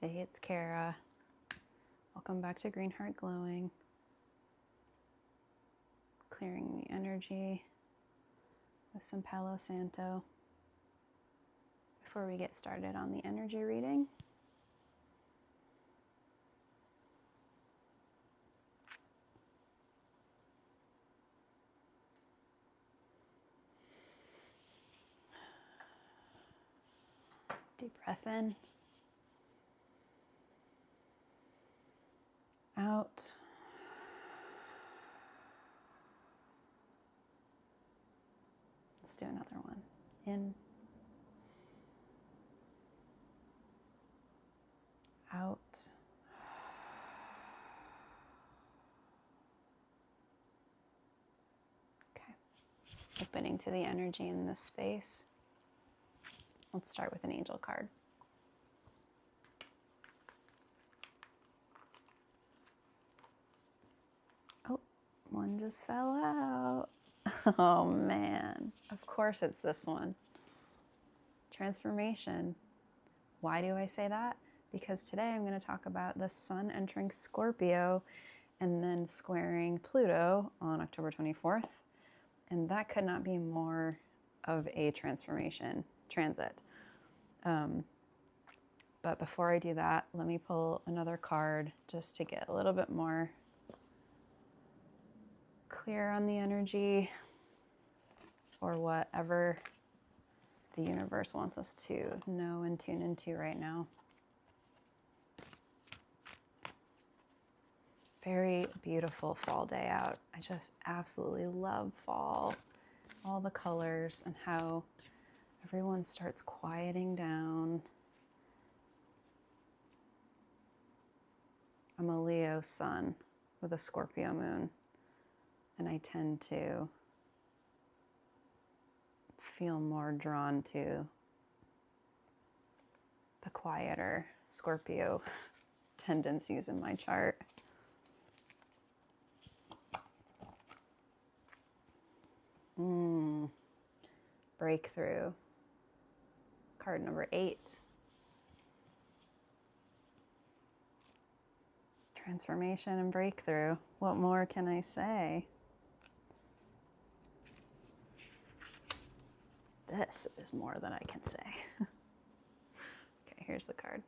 Hey, it's Kara. Welcome back to Green Heart Glowing. Clearing the energy with some Palo Santo. Before we get started on the energy reading, deep breath in, out. Let's do another one. In, out. Okay. Opening to the energy in this space. Let's start with an angel card. Oh, one just fell out. Oh man, of course it's this one. Transformation. Why do I say that? Because today I'm going to talk about the sun entering Scorpio and then squaring Pluto on October 24th. And that could not be more of a transformation transit. But before I do that, let me pull another card just to get a little bit more clear on the energy or whatever the universe wants us to know and tune into right now. Very beautiful fall day out. I just absolutely love fall. All the colors and how everyone starts quieting down. I'm a Leo sun with a Scorpio moon, and I tend to feel more drawn to the quieter Scorpio tendencies in my chart. Breakthrough. Card number 8. Transformation and breakthrough. What more can I say? This is more than I can say. Okay, here's the card.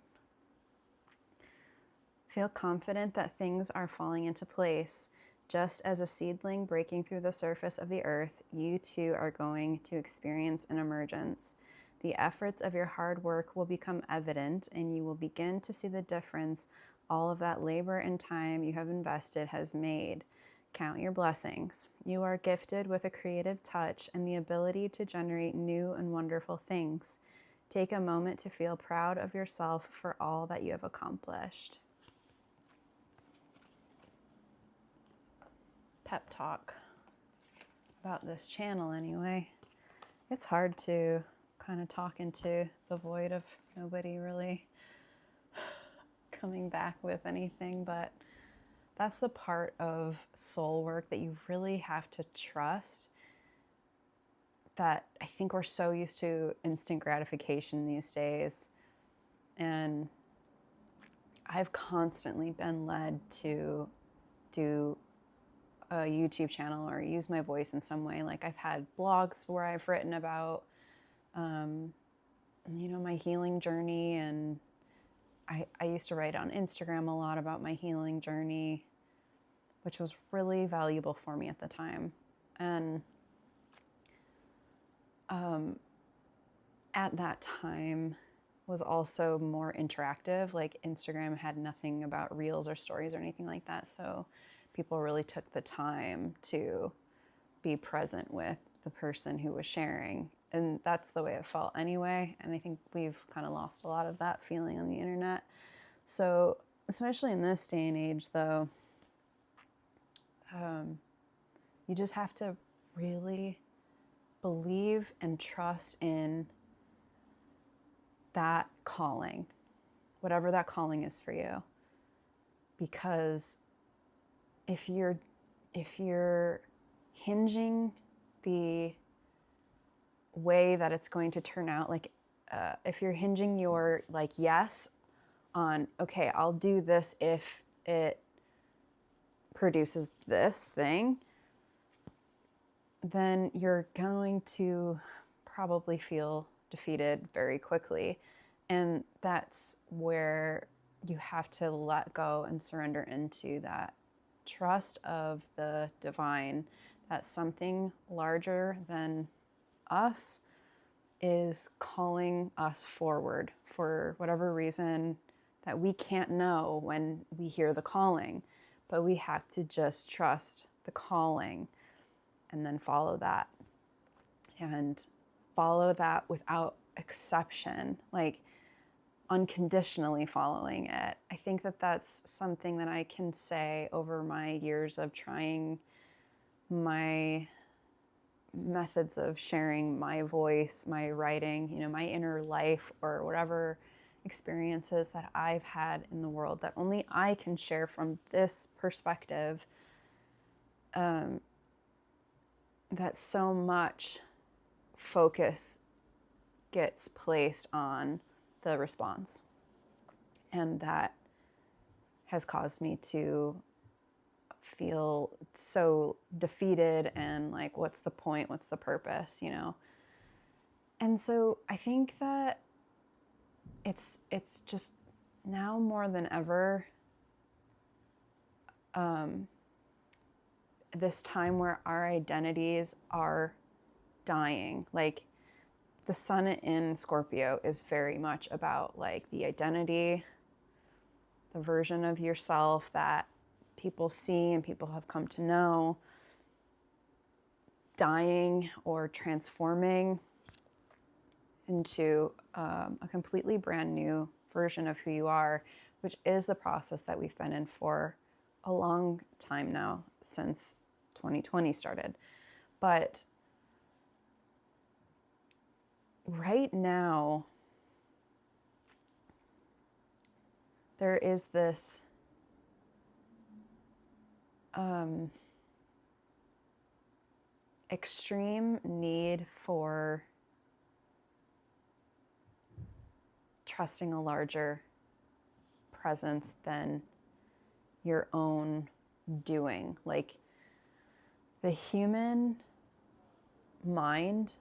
Feel confident that things are falling into place. Just as a seedling breaking through the surface of the earth, you too are going to experience an emergence. The efforts of your hard work will become evident, and you will begin to see the difference all of that labor and time you have invested has made. Count your blessings. You are gifted with a creative touch and the ability to generate new and wonderful things. Take a moment to feel proud of yourself for all that you have accomplished. Pep talk about this channel anyway. It's hard to kind of talk into the void of nobody really coming back with anything, but that's the part of soul work that you really have to trust. That I think we're so used to instant gratification these days, and I've constantly been led to do a YouTube channel or use my voice in some way. Like I've had blogs where I've written about, my healing journey, and I used to write on Instagram a lot about my healing journey, which was really valuable for me at the time. And at that time was also more interactive. Like Instagram had nothing about reels or stories or anything like that. So people really took the time to be present with the person who was sharing. And that's the way it felt anyway. And I think we've kind of lost a lot of that feeling on the internet. So especially in this day and age, though, you just have to really believe and trust in that calling, whatever that calling is for you. Because if you're hinging the way that it's going to turn out, like if you're hinging your yes on, okay, I'll do this if it produces this thing, then you're going to probably feel defeated very quickly. And that's where you have to let go and surrender into that trust of the divine, that something larger than us is calling us forward for whatever reason that we can't know when we hear the calling, but we have to just trust the calling and then follow that, and follow that without exception, like unconditionally following it. I think that that's something that I can say over my years of trying my methods of sharing my voice, my writing, you know, my inner life, or whatever experiences that I've had in the world that only I can share from this perspective, that so much focus gets placed on the response. And that has caused me to feel so defeated and like, what's the point? What's the purpose, you know? And so I think that it's just now more than ever, this time where our identities are dying. Like the sun in Scorpio is very much about like the identity, the version of yourself that people see and people have come to know, dying or transforming into a completely brand new version of who you are, which is the process that we've been in for a long time now, since 2020 started. But right now, there is this extreme need for trusting a larger presence than your own doing. Like the human mind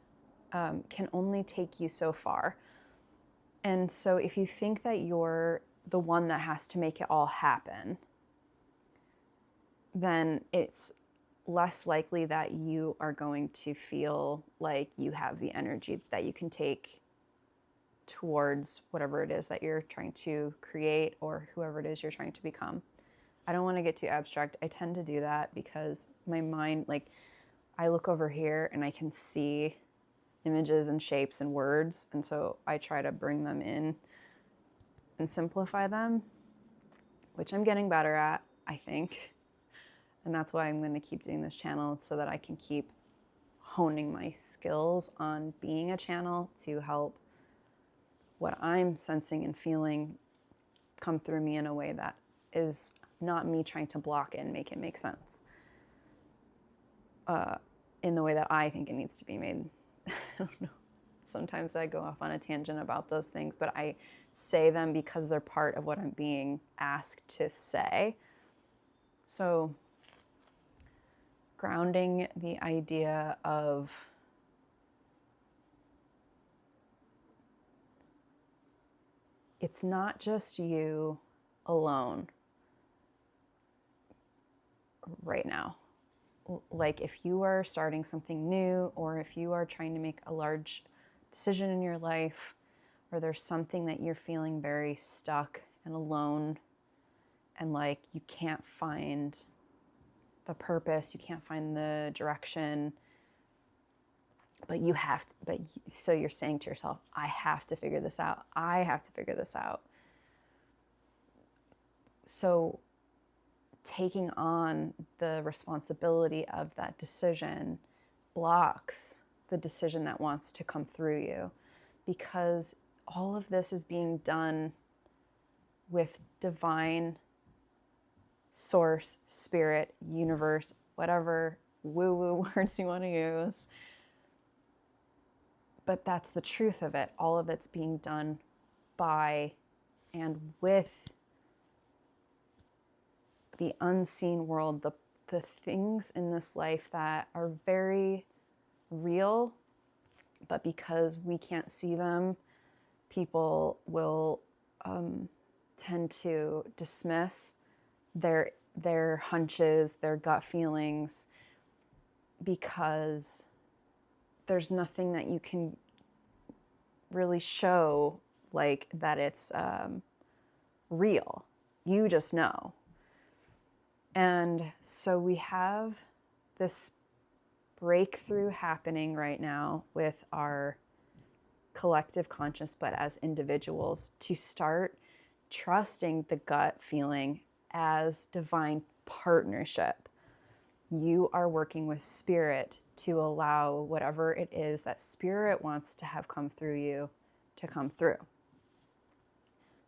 can only take you so far. And so if you think that you're the one that has to make it all happen, then it's less likely that you are going to feel like you have the energy that you can take towards whatever it is that you're trying to create or whoever it is you're trying to become. I don't want to get too abstract. I tend to do that because my mind, like, I look over here and I can see images and shapes and words, and so I try to bring them in and simplify them, which I'm getting better at, I think. And that's why I'm going to keep doing this channel, so that I can keep honing my skills on being a channel to help what I'm sensing and feeling come through me in a way that is not me trying to block it and make it make sense in the way that I think it needs to be made. I don't know. Sometimes I go off on a tangent about those things, but I say them because they're part of what I'm being asked to say. So grounding the idea of it's not just you alone right now. Like if you are starting something new, or if you are trying to make a large decision in your life, or there's something that you're feeling very stuck and alone, and like you can't find the purpose, you can't find the direction, but you have to, so you're saying to yourself, I have to figure this out. I have to figure this out. So taking on the responsibility of that decision blocks the decision that wants to come through you, because all of this is being done with divine source, spirit, universe, whatever woo-woo words you want to use. But that's the truth of it. All of it's being done by and with the unseen world, the things in this life that are very real, but because we can't see them, people will tend to dismiss their hunches, their gut feelings, because there's nothing that you can really show like that it's real. You just know. And so we have this breakthrough happening right now with our collective conscious, but as individuals, to start trusting the gut feeling as divine partnership. You are working with spirit to allow whatever it is that spirit wants to have come through you to come through.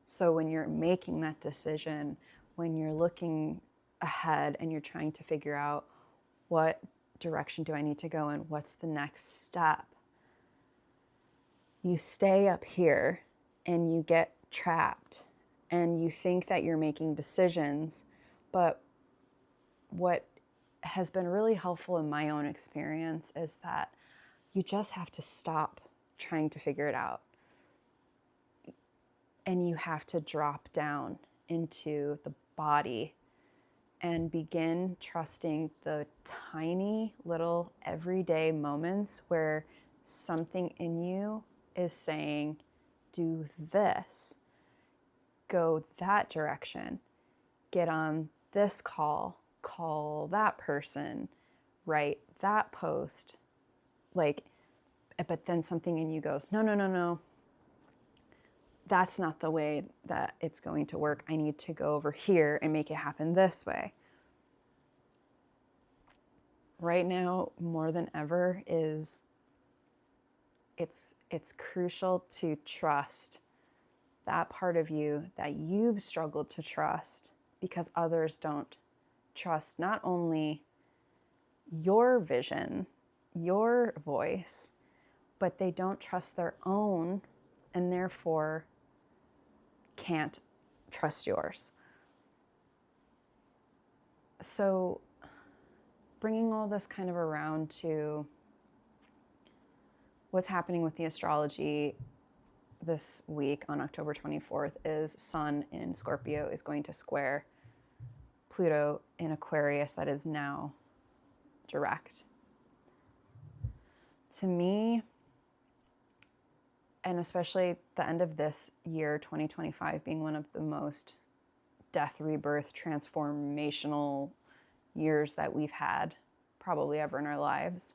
So when you're making that decision, when you're looking ahead and you're trying to figure out what direction do I need to go in, what's the next step, you stay up here and you get trapped and you think that you're making decisions. But what has been really helpful in my own experience is that you just have to stop trying to figure it out. And you have to drop down into the body and begin trusting the tiny little everyday moments where something in you is saying, do this, go that direction, get on this call that person, write that post. Like, but then something in you goes, no. That's not the way that it's going to work. I need to go over here and make it happen this way. Right now, more than ever, it's crucial to trust that part of you that you've struggled to trust because others don't trust not only your vision, your voice, but they don't trust their own and therefore can't trust yours. So bringing all this kind of around to what's happening with the astrology this week on October 24th is Sun in Scorpio is going to square Pluto in Aquarius that is now direct. To me, and especially the end of this year, 2025, being one of the most death, rebirth, transformational years that we've had probably ever in our lives.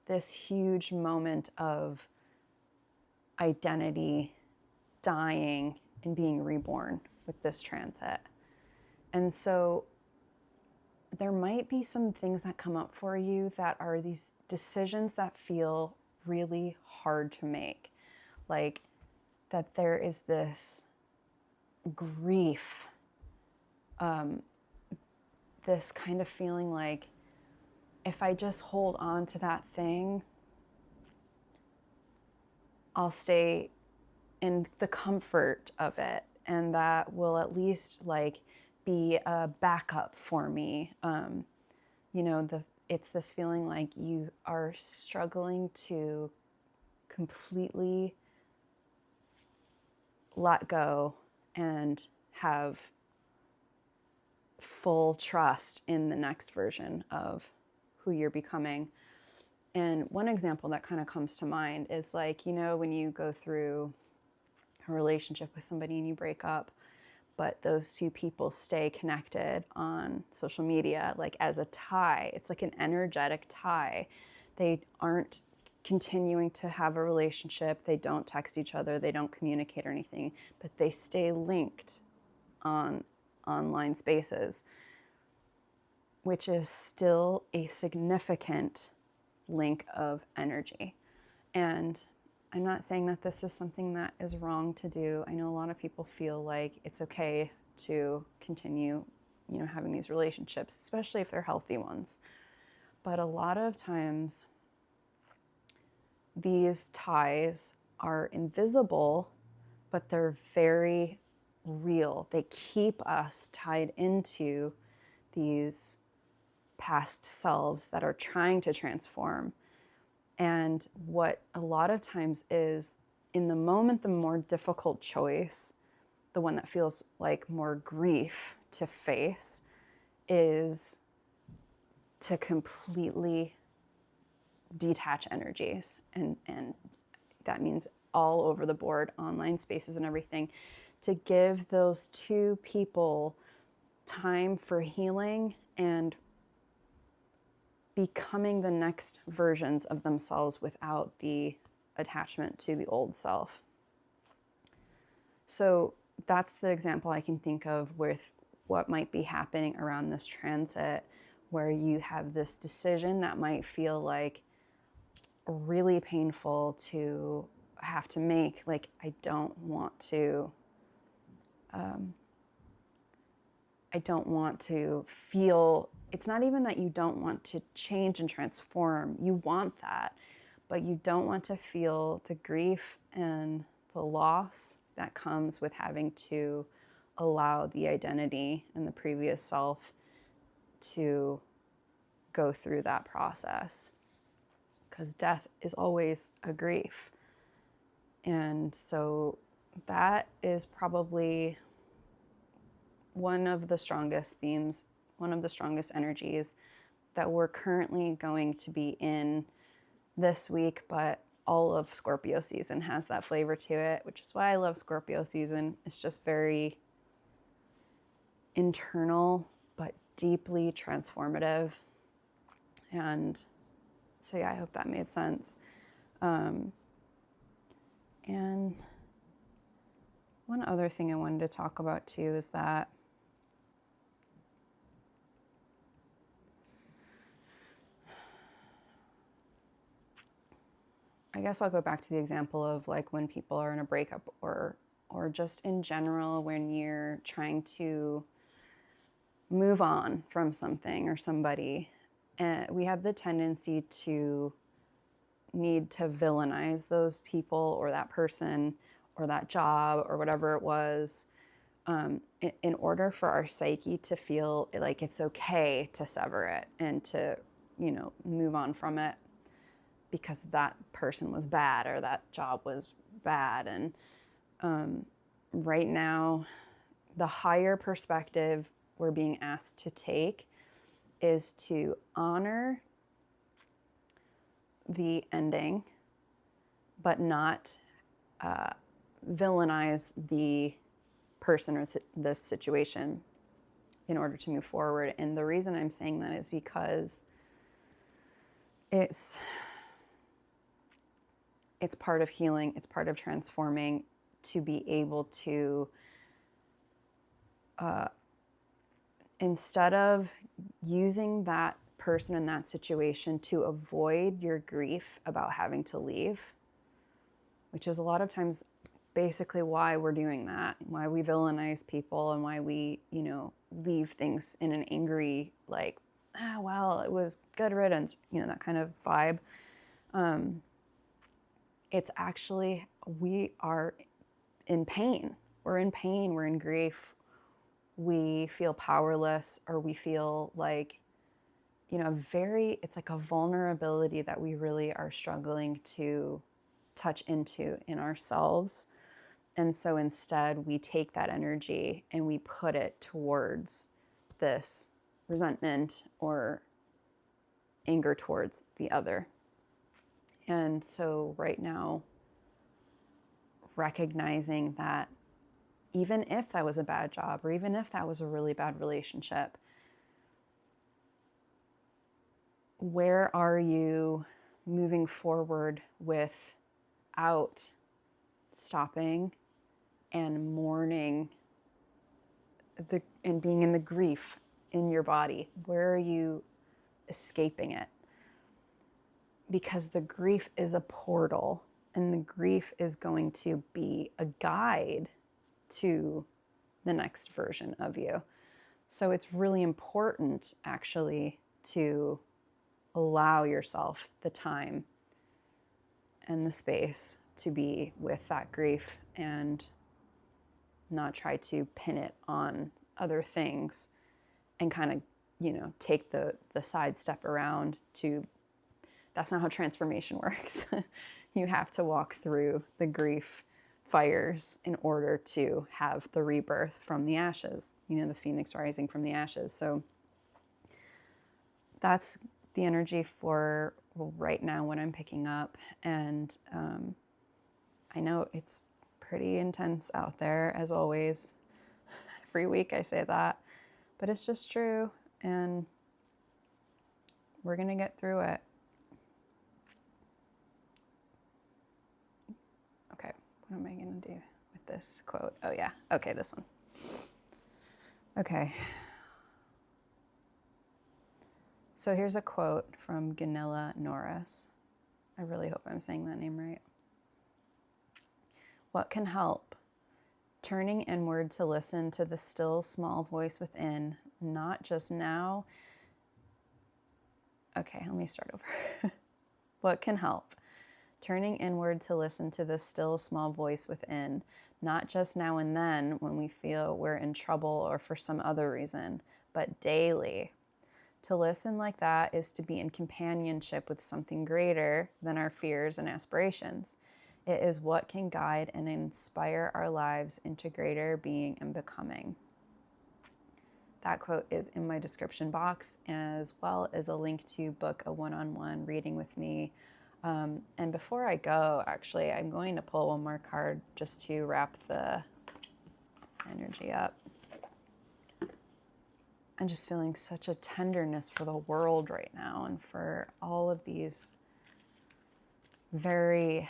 This huge moment of identity dying and being reborn with this transit. And so there might be some things that come up for you that are these decisions that feel really hard to make. Like that there is this grief, this kind of feeling like if I just hold on to that thing, I'll stay in the comfort of it, and that will at least like be a backup for me. It's this feeling like you are struggling to completely let go and have full trust in the next version of who you're becoming. And one example that kind of comes to mind is like, when you go through a relationship with somebody and you break up, but those two people stay connected on social media, like as a tie. It's like an energetic tie. They aren't continuing to have a relationship. They don't text each other. They don't communicate or anything, but they stay linked on online spaces, which is still a significant link of energy. And I'm not saying that this is something that is wrong to do. I know a lot of people feel like it's okay to continue, having these relationships, especially if they're healthy ones. But a lot of times these ties are invisible but they're very real. They keep us tied into these past selves that are trying to transform. And what a lot of times is, in the moment, the more difficult choice, the one that feels like more grief to face, is to completely detach energies. And that means all over the board, online spaces and everything, to give those two people time for healing and becoming the next versions of themselves without the attachment to the old self. So that's the example I can think of with what might be happening around this transit, where you have this decision that might feel like really painful to have to make. Like, I don't want to feel, it's not even that you don't want to change and transform. You want that, but you don't want to feel the grief and the loss that comes with having to allow the identity and the previous self to go through that process. Because death is always a grief. And so that is probably one of the strongest themes, one of the strongest energies that we're currently going to be in this week, but all of Scorpio season has that flavor to it, which is why I love Scorpio season. It's just very internal, but deeply transformative. And so, yeah, I hope that made sense. And one other thing I wanted to talk about too is that I guess I'll go back to the example of like when people are in a breakup, or just in general when you're trying to move on from something or somebody. And we have the tendency to need to villainize those people or that person or that job or whatever it was, in order for our psyche to feel like it's okay to sever it and to, move on from it, because that person was bad or that job was bad. And right now, the higher perspective we're being asked to take is to honor the ending, but not villainize the person or this situation in order to move forward. And the reason I'm saying that is because it's part of healing, it's part of transforming, to be able to, instead of using that person in that situation to avoid your grief about having to leave, which is a lot of times basically why we're doing that, why we villainize people and why we, leave things in an angry, like, well, it was good riddance, that kind of vibe. It's actually, we are in pain. We're in pain, we're in grief. We feel powerless, or we feel like, it's like a vulnerability that we really are struggling to touch into in ourselves. And so instead we take that energy and we put it towards this resentment or anger towards the other. And so right now, recognizing that even if that was a bad job, or even if that was a really bad relationship, where are you moving forward without stopping and mourning and being in the grief in your body? Where are you escaping it? Because the grief is a portal, and the grief is going to be a guide to the next version of you. So it's really important, actually, to allow yourself the time and the space to be with that grief and not try to pin it on other things and kind of, take the side step around to, that's not how transformation works. You have to walk through the grief fires in order to have the rebirth from the ashes, the phoenix rising from the ashes. So that's the energy for right now what I'm picking up. And I know it's pretty intense out there, as always. Every week I say that, but it's just true. And we're going to get through it. Okay, what am I going to do with this quote? Oh yeah, okay, this one. Okay. So here's a quote from Gunilla Norris. I really hope I'm saying that name right. What can help? Turning inward to listen to the still small voice within, not just now. Okay, let me start over. What can help? Turning inward to listen to the still small voice within, not just now and then when we feel we're in trouble or for some other reason, but daily. To listen like that is to be in companionship with something greater than our fears and aspirations. It is what can guide and inspire our lives into greater being and becoming. That quote is in my description box, as well as a link to book a one-on-one reading with me. And before I go, actually, I'm going to pull one more card just to wrap the energy up. I'm just feeling such a tenderness for the world right now and for all of these very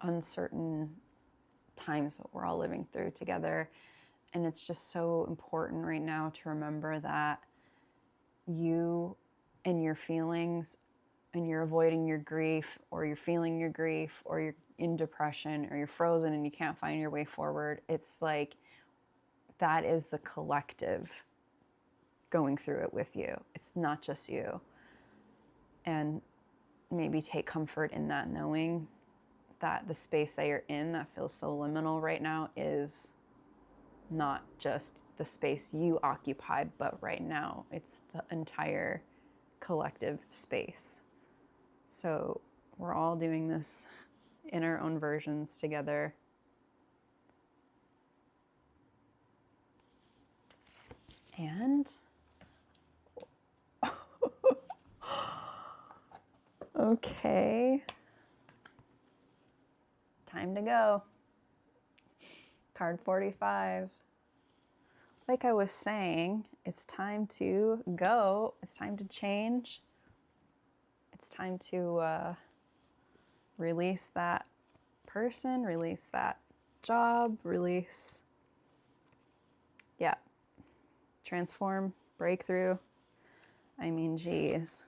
uncertain times that we're all living through together. And it's just so important right now to remember that you and your feelings, and you're avoiding your grief, or you're feeling your grief, or you're in depression, or you're frozen and you can't find your way forward. It's like that is the collective going through it with you. It's not just you. And maybe take comfort in that, knowing that the space that you're in that feels so liminal right now is not just the space you occupied, but right now it's the entire collective space. So we're all doing this in our own versions together. And okay, time to go. Card 45. Like I was saying, it's time to go. It's time to change. It's time to release that person, release that job, release, transform, breakthrough. I mean, geez.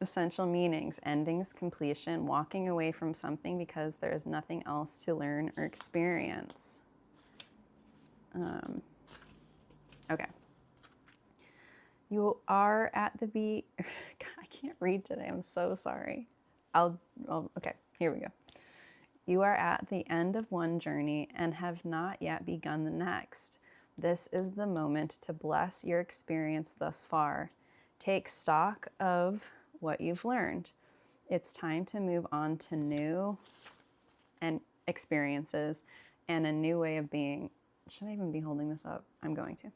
Essential meanings, endings, completion, walking away from something because there is nothing else to learn or experience. Okay. You are at the beat. I can't read today. I'm so sorry. Okay, here we go. You are at the end of one journey and have not yet begun the next. This is the moment to bless your experience thus far. Take stock of what you've learned. It's time to move on to new and experiences and a new way of being. Should I even be holding this up? I'm going to.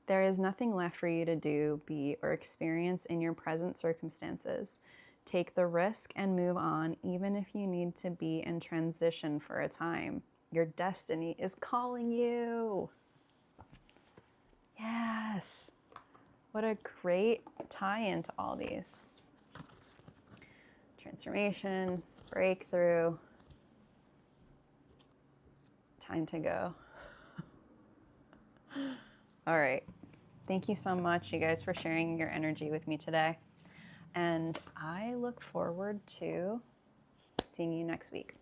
There is nothing left for you to do, be, or experience in your present circumstances. Take the risk and move on, even if you need to be in transition for a time. Your destiny is calling you. Yes. What a great tie-in to all these. Transformation, breakthrough, time to go. All right. Thank you so much, you guys, for sharing your energy with me today. And I look forward to seeing you next week.